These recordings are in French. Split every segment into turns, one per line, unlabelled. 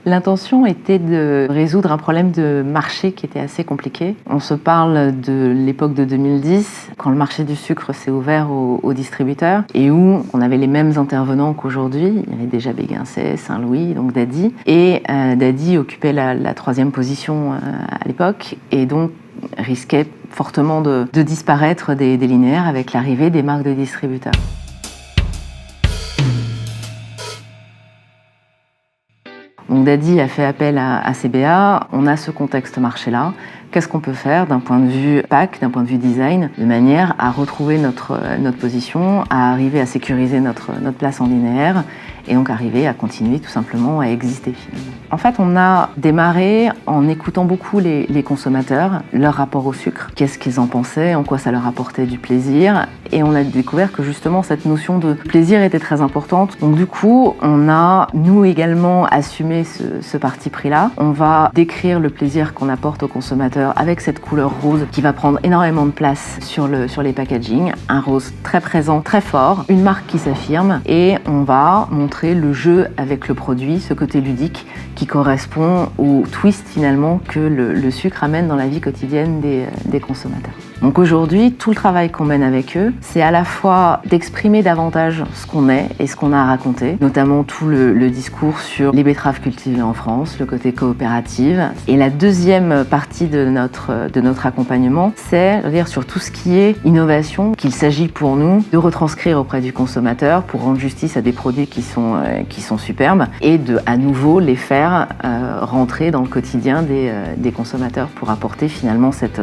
L'intention était de résoudre un problème de marché qui était assez compliqué. On se parle de l'époque de 2010, quand le marché du sucre s'est ouvert aux distributeurs et où on avait les mêmes intervenants qu'aujourd'hui. Il y avait déjà Béguincet, Saint-Louis, donc Daddy. Et Daddy occupait la troisième position à l'époque et donc risquait fortement de disparaître des linéaires avec l'arrivée des marques de distributeurs. Donc Daddy a fait appel à CBA, on a ce contexte marché-là. Qu'est-ce qu'on peut faire d'un point de vue pack, d'un point de vue design, de manière à retrouver notre position, à arriver à sécuriser notre place en linéaire et donc arriver à continuer tout simplement à exister finalement. En fait, on a démarré en écoutant beaucoup les consommateurs, leur rapport au sucre, qu'est-ce qu'ils en pensaient, en quoi ça leur apportait du plaisir, et on a découvert que justement cette notion de plaisir était très importante. Donc du coup, on a nous également assumé ce parti pris-là. On va décrire le plaisir qu'on apporte aux consommateurs avec cette couleur rose qui va prendre énormément de place sur les packaging, un rose très présent, très fort, une marque qui s'affirme, et on va montrer le jeu avec le produit, ce côté ludique qui correspond au twist finalement que le sucre amène dans la vie quotidienne des consommateurs. Donc aujourd'hui, tout le travail qu'on mène avec eux, c'est à la fois d'exprimer davantage ce qu'on est et ce qu'on a à raconter, notamment tout le discours sur les betteraves cultivées en France, le côté coopérative. Et la deuxième partie de notre accompagnement, c'est dire sur tout ce qui est innovation, qu'il s'agit pour nous de retranscrire auprès du consommateur pour rendre justice à des produits qui sont superbes et de à nouveau les faire rentrer dans le quotidien des consommateurs pour apporter finalement cette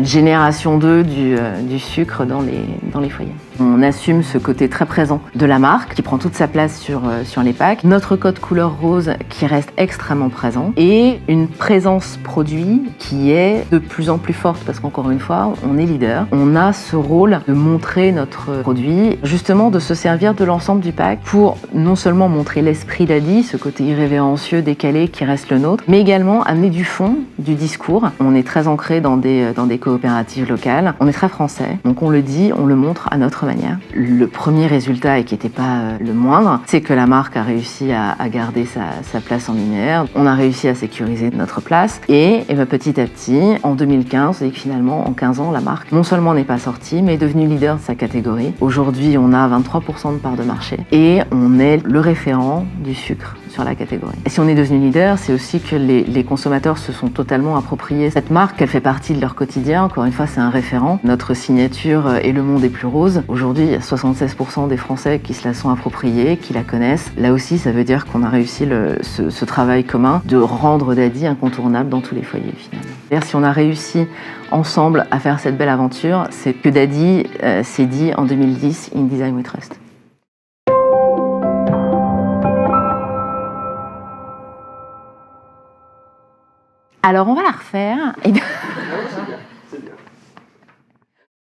génération 2 du sucre dans les foyers. On assume ce côté très présent de la marque qui prend toute sa place sur les packs, notre code couleur rose qui reste extrêmement présent et une présence produit qui est de plus en plus forte parce qu'encore une fois, on est leader. On a ce rôle de montrer notre produit, justement de se servir de l'ensemble du pack pour non seulement montrer l'esprit Daddy, ce côté irrévérencieux, décalé qui reste le nôtre, mais également amener du fond, du discours. On est très ancré dans des coopératives locales. On est très français, donc on le dit, on le montre à notre manière. Le premier résultat, et qui n'était pas le moindre, c'est que la marque a réussi à garder sa place en linéaire. On a réussi à sécuriser notre place et petit à petit, en 2015, et finalement en 15 ans, la marque non seulement n'est pas sortie, mais est devenue leader de sa catégorie. Aujourd'hui, on a 23% de part de marché et on est le référent du sucre sur la catégorie. Et si on est devenu leader, c'est aussi que les consommateurs se sont totalement appropriés cette marque, elle fait partie de leur quotidien. Encore une fois, c'est un référent. Notre signature est le monde est plus rose. Aujourd'hui, il y a 76% des Français qui se la sont appropriés, qui la connaissent. Là aussi, ça veut dire qu'on a réussi ce travail commun de rendre Daddy incontournable dans tous les foyers finalement. D'ailleurs, si on a réussi ensemble à faire cette belle aventure, c'est que Daddy s'est dit en 2010 « In Design We Trust ». Alors, on va la refaire.